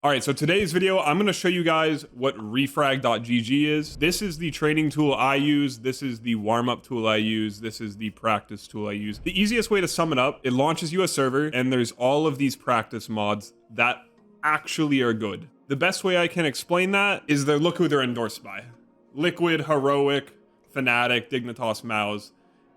All right, so today's video, I'm gonna show you guys what refrag.gg is. This is the training tool I use. This is the warm-up tool I use. This is the practice tool I use. The easiest way to sum it up, it launches you a server and there's all of these practice mods that actually are good. The best way I can explain that is look who they're endorsed by. Liquid, Heroic, Fnatic, Dignitas, Mouse.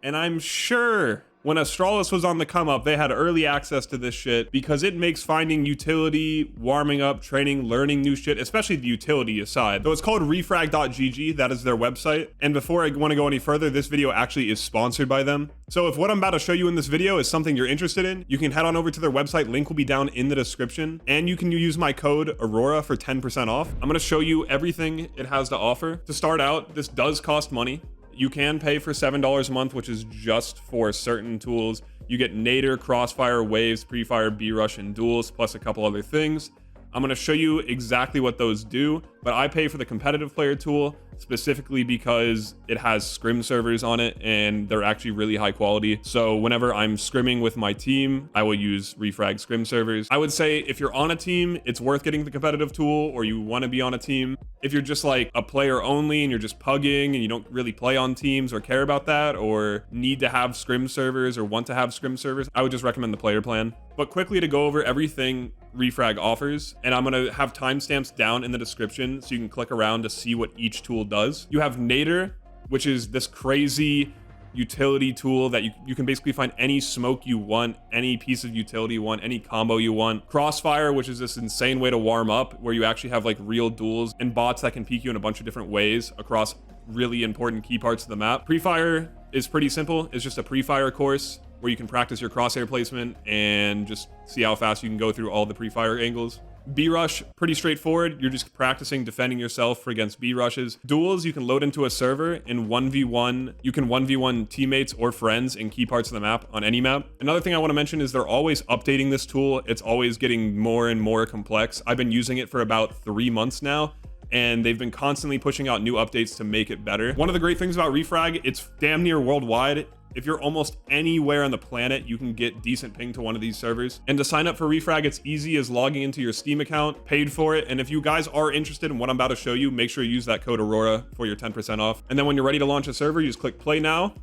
And I'm sure when Astralis was on the come up, they had early access to this shit because it makes finding utility, warming up, training, learning new shit, especially the utility aside. So it's called refrag.gg, that is their website. And before I want to go any further, this video actually is sponsored by them. So if what I'm about to show you in this video is something you're interested in, you can head on over to their website, link will be down in the description. And you can use my code Ahrora for 10% off. I'm gonna show you everything it has to offer. To start out, this does cost money. You can pay for $7 a month, which is just for certain tools. You get Nader, Crossfire, Waves, Pre-Fire, B-Rush, and Duels, plus a couple other things. I'm gonna show you exactly what those do, but I pay for the competitive player tool specifically because it has scrim servers on it and they're actually really high quality. So whenever I'm scrimming with my team, I will use refrag scrim servers. I would say if you're on a team, it's worth getting the competitive tool, or you want to be on a team. If you're just like a player only and you're just pugging and you don't really play on teams or care about that or need to have scrim servers or want to have scrim servers, I would just recommend the player plan. But quickly to go over everything refrag offers, and I'm gonna have timestamps down in the description so you can click around to see what each tool does. You have Nader, which is this crazy utility tool that you can basically find any smoke you want, any piece of utility you want, any combo you want. Crossfire, which is this insane way to warm up where you actually have like real duels and bots that can peek you in a bunch of different ways across really important key parts of the map. Pre-fire is pretty simple. It's just a pre-fire course where you can practice your crosshair placement and just see how fast you can go through all the pre-fire angles. B-Rush, pretty straightforward. You're just practicing defending yourself against B-Rushes. Duels, you can load into a server in 1v1. You can 1v1 teammates or friends in key parts of the map on any map. Another thing I want to mention is they're always updating this tool. It's always getting more and more complex. I've been using it for about 3 months now, and they've been constantly pushing out new updates to make it better. One of the great things about refrag, it's damn near worldwide. If you're almost anywhere on the planet, you can get decent ping to one of these servers. And to sign up for refrag, it's easy as logging into your Steam account, paid for it. And if you guys are interested in what I'm about to show you, make sure you use that code Ahrora for your 10% off. And then when you're ready to launch a server, you just click play now,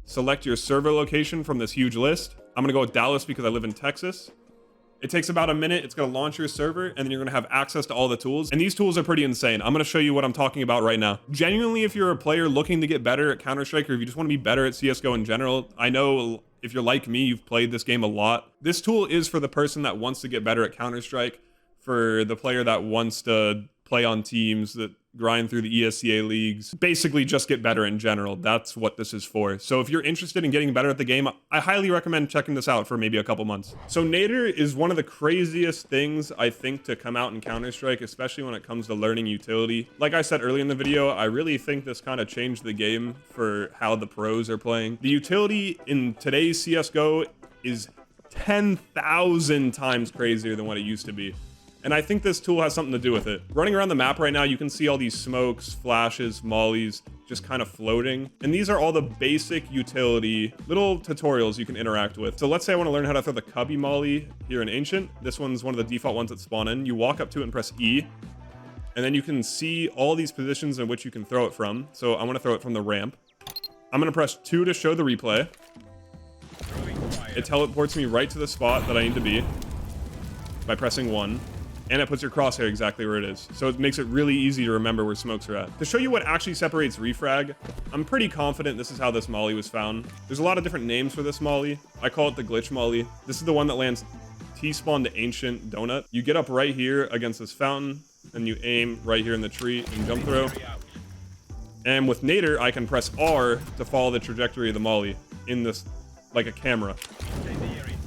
select your server location from this huge list. I'm gonna go with Dallas because I live in Texas. It takes about a minute. It's going to launch your server, and then you're going to have access to all the tools. And these tools are pretty insane. I'm going to show you what I'm talking about right now. Genuinely, if you're a player looking to get better at Counter-Strike, or if you just want to be better at CSGO in general, I know if you're like me, you've played this game a lot. This tool is for the person that wants to get better at Counter-Strike, for the player that wants to play on teams, that grind through the ESCA leagues, basically just get better in general. That's what this is for. So if you're interested in getting better at the game, I highly recommend checking this out for maybe a couple months. So Nader is one of the craziest things I think to come out in Counter-Strike, especially when it comes to learning utility. Like I said earlier in the video, I really think this kind of changed the game for how the pros are playing. The utility in today's CSGO is 10,000 times crazier than what it used to be. And I think this tool has something to do with it. Running around the map right now, you can see all these smokes, flashes, mollies, just kind of floating. And these are all the basic utility little tutorials you can interact with. So let's say I want to learn how to throw the cubby molly here in Ancient. This one's one of the default ones that spawn in. You walk up to it and press E, and then you can see all these positions in which you can throw it from. So I want to throw it from the ramp. I'm going to press 2 to show the replay. It teleports me right to the spot that I need to be by pressing 1. And it puts your crosshair exactly where it is. So it makes it really easy to remember where smokes are at. To show you what actually separates refrag, I'm pretty confident this is how this molly was found. There's a lot of different names for this molly. I call it the glitch molly. This is the one that lands T-spawn to Ancient Donut. You get up right here against this fountain, and you aim right here in the tree and jump throw. And with Nader, I can press R to follow the trajectory of the molly in this, like a camera.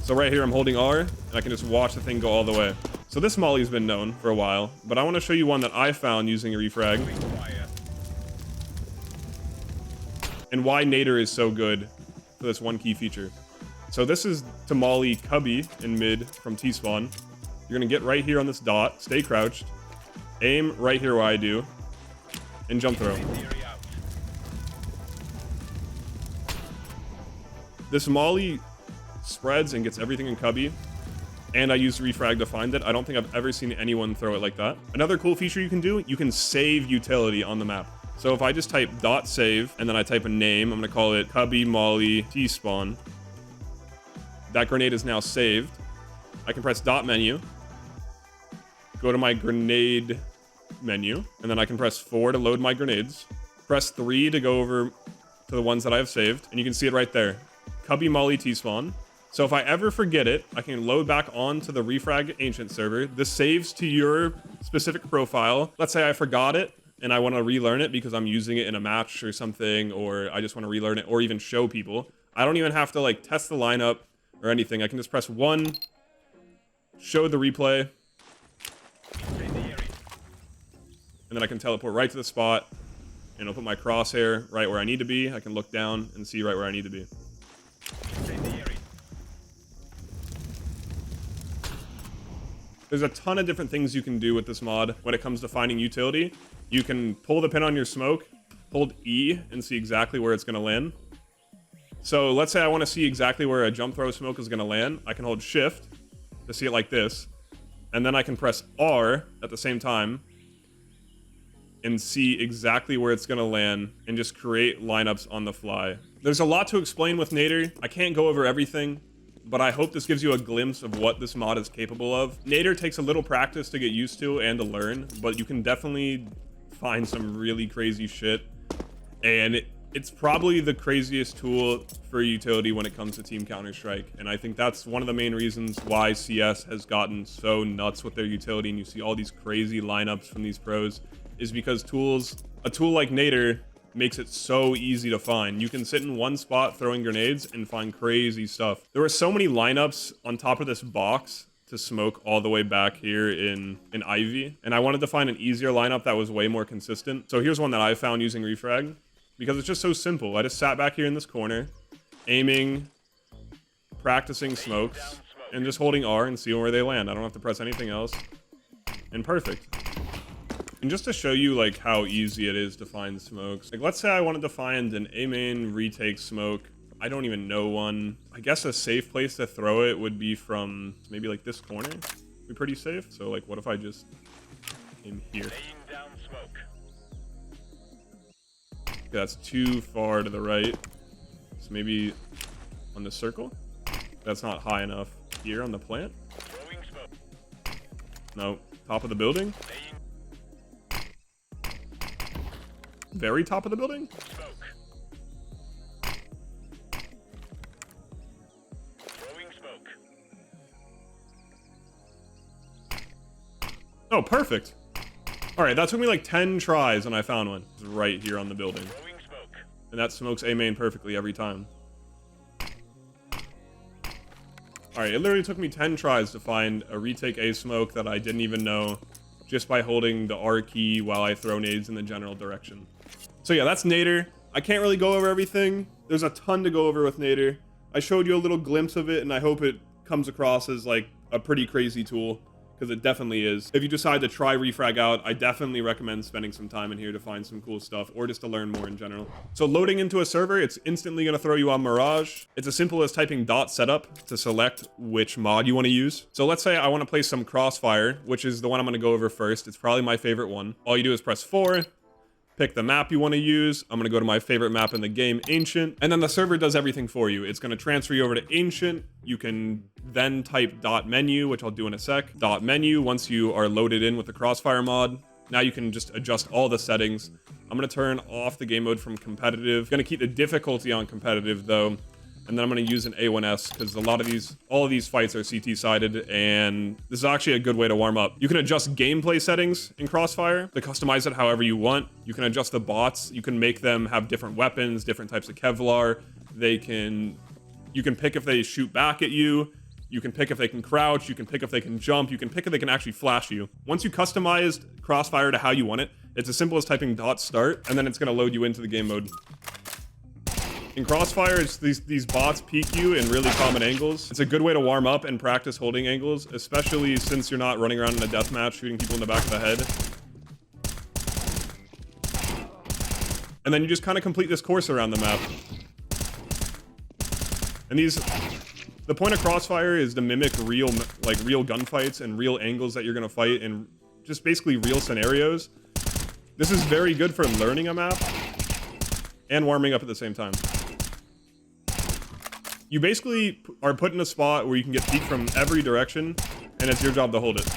So right here, I'm holding R, and I can just watch the thing go all the way. So this molly's been known for a while, but I want to show you one that I found using a refrag. And why Nader is so good for this one key feature. So this is to molly cubby in mid from T-spawn. You're going to get right here on this dot, stay crouched, aim right here where I do, and jump throw. This molly spreads and gets everything in cubby. and I used refrag to find it. I don't think I've ever seen anyone throw it like that. Another cool feature you can do, you can save utility on the map. So if I just type .save and then I type a name, I'm gonna call it Cubby Molly T-spawn. That grenade is now saved. I can press .menu, go to my grenade menu, and then I can press 4 to load my grenades. Press 3 to go over to the ones that I have saved, and you can see it right there. Cubby Molly T-spawn. So if I ever forget it, I can load back onto the Refrag Ancient server. This saves to your specific profile. Let's say I forgot it, and I want to relearn it because I'm using it in a match or something, or I just want to relearn it, or even show people. I don't even have to like test the lineup or anything. I can just press 1, show the replay, and then I can teleport right to the spot, and I'll put my crosshair right where I need to be. I can look down and see right where I need to be. There's a ton of different things you can do with this mod when it comes to finding utility. You can pull the pin on your smoke, hold E, and see exactly where it's going to land. So let's say I want to see exactly where a jump throw smoke is going to land. I can hold shift to see it like this, and then I can press R at the same time and see exactly where it's going to land and just create lineups on the fly. There's a lot to explain with Nader. I can't go over everything, but I hope this gives you a glimpse of what this mod is capable of. Nader takes a little practice to get used to and to learn, but you can definitely find some really crazy shit. And it's probably the craziest tool for utility when it comes to Team Counter-Strike. And I think that's one of the main reasons why CS has gotten so nuts with their utility, and you see all these crazy lineups from these pros, is because a tool like Nader makes it so easy to find. You can sit in one spot throwing grenades and find crazy stuff. There were so many lineups on top of this box to smoke all the way back here in Ivy, and I wanted to find an easier lineup that was way more consistent. So here's one that I found using refrag, because it's just so simple. I just sat back here in this corner, aiming, practicing smokes, and just holding R and seeing where they land. I don't have to press anything else, and perfect. And just to show you like how easy it is to find smokes, like let's say I wanted to find an A main retake smoke. I don't even know one. I guess a safe place to throw it would be from maybe like this corner. Be pretty safe. So like, what if I just aim here? Okay, that's too far to the right. So maybe on the circle. That's not high enough. Here on the plant. No, top of the building. Very top of the building? Oh, perfect. All right, that took me like 10 tries and I found one. It's right here on the building. And that smokes A main perfectly every time. All right, it literally took me 10 tries to find a retake A smoke that I didn't even know, just by holding the R key while I throw nades in the general direction. So yeah, that's Nader. I can't really go over everything. There's a ton to go over with Nader. I showed you a little glimpse of it, and I hope it comes across as like a pretty crazy tool, because it definitely is. If you decide to try refrag out, I definitely recommend spending some time in here to find some cool stuff, or just to learn more in general. So loading into a server, it's instantly going to throw you on Mirage. It's as simple as typing .setup to select which mod you want to use. So let's say I want to play some Crossfire, which is the one I'm going to go over first. It's probably my favorite one. All you do is press 4, pick the map you want to use. I'm going to go to my favorite map in the game, Ancient. And then the server does everything for you. It's going to transfer you over to Ancient. You can then type .menu, which I'll do in a sec. .menu, once you are loaded in with the Crossfire mod, now you can just adjust all the settings. I'm going to turn off the game mode from competitive. Going to keep the difficulty on competitive though. And then I'm going to use an A1S because all of these fights are CT-sided, and this is actually a good way to warm up. You can adjust gameplay settings in Crossfire to customize it however you want. You can adjust the bots. You can make them have different weapons, different types of Kevlar. You can pick if they shoot back at you. You can pick if they can crouch. You can pick if they can jump. You can pick if they can actually flash you. Once you customized Crossfire to how you want it, it's as simple as typing .start, and then it's going to load you into the game mode. In Crossfire, it's these bots peek you in really common angles. It's a good way to warm up and practice holding angles, especially since you're not running around in a deathmatch shooting people in the back of the head. And then you just kind of complete this course around the map. And The point of Crossfire is to mimic real gunfights and real angles that you're gonna fight in just basically real scenarios. This is very good for learning a map and warming up at the same time. You basically are put in a spot where you can get peeked from every direction, and it's your job to hold it.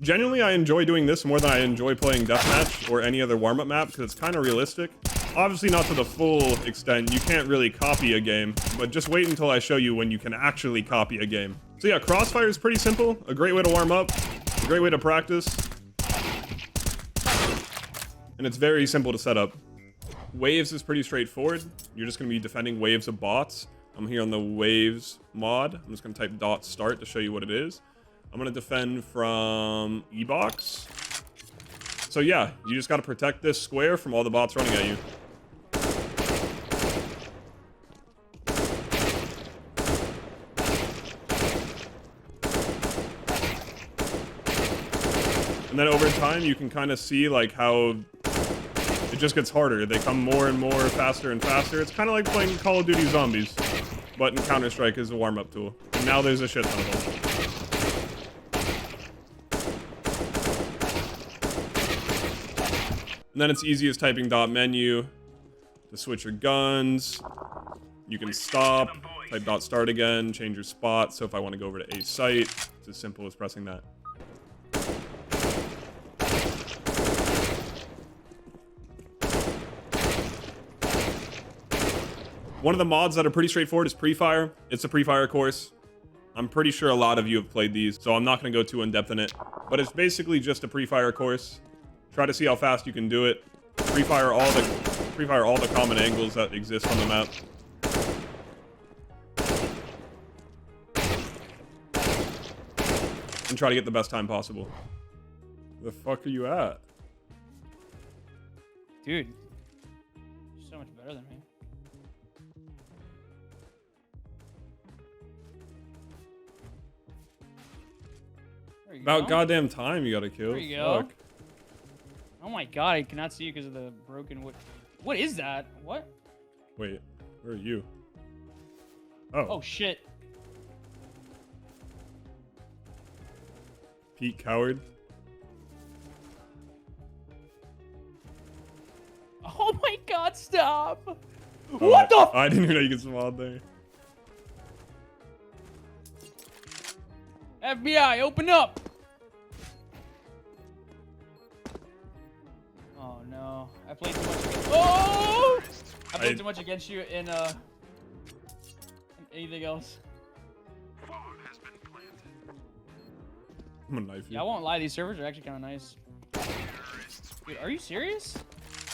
Genuinely, I enjoy doing this more than I enjoy playing Deathmatch or any other warm-up map because it's kind of realistic. Obviously not to the full extent, you can't really copy a game, but just wait until I show you when you can actually copy a game. So yeah, Crossfire is pretty simple, a great way to warm up, a great way to practice, and it's very simple to set up. Waves is pretty straightforward. You're just going to be defending waves of bots. I'm here on the waves mod. I'm just going to type .start to show you what it is. I'm going to defend from E-box. So yeah, you just got to protect this square from all the bots running at you. And then over time, you can kind of see like how it just gets harder. They come more and more, faster and faster. It's kind of like playing Call of Duty Zombies, but in Counter-Strike is a warm-up tool. And now there's a shit ton of them. And then it's easy as typing .menu to switch your guns. You can stop, type .start again, change your spot. So if I want to go over to a site, it's as simple as pressing that. One of the mods that are pretty straightforward is pre-fire. It's a pre-fire course. I'm pretty sure a lot of you have played these, so I'm not going to go too in-depth in it. But it's basically just a pre-fire course. Try to see how fast you can do it. Pre-fire all the common angles that exist on the map. And try to get the best time possible. Where the fuck are you at? Dude, you're so much better than me. There you About go. goddamn time you gotta kill. There you go. Fuck. Oh my god, I cannot see you because of the broken wood. What is that? What? Wait, where are you? Oh, Oh shit. Pete Coward. Oh my god, stop! Oh, What the f- I didn't even know you could spawn there. FBI, open up! Oh no, I played too much against I played too much against you in anything else. I'm gonna knife you. Yeah, I won't lie, these servers are actually kind of nice. Dude, are you serious?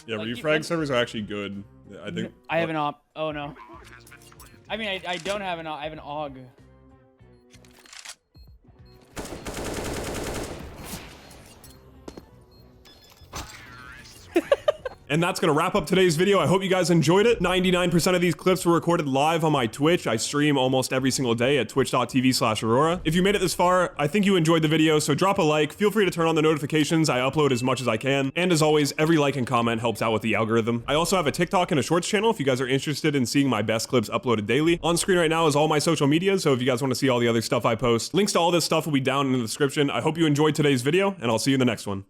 Yeah, like, refrag servers are actually good. I think. I have an op. Oh no. I mean, I don't have an op. I have an AUG. And that's going to wrap up today's video. I hope you guys enjoyed it. 99% of these clips were recorded live on my Twitch. I stream almost every single day at twitch.tv/Ahrora. If you made it this far, I think you enjoyed the video, so drop a like. Feel free to turn on the notifications. I upload as much as I can. And as always, every like and comment helps out with the algorithm. I also have a TikTok and a Shorts channel if you guys are interested in seeing my best clips uploaded daily. On screen right now is all my social media, so if you guys want to see all the other stuff I post, links to all this stuff will be down in the description. I hope you enjoyed today's video, and I'll see you in the next one.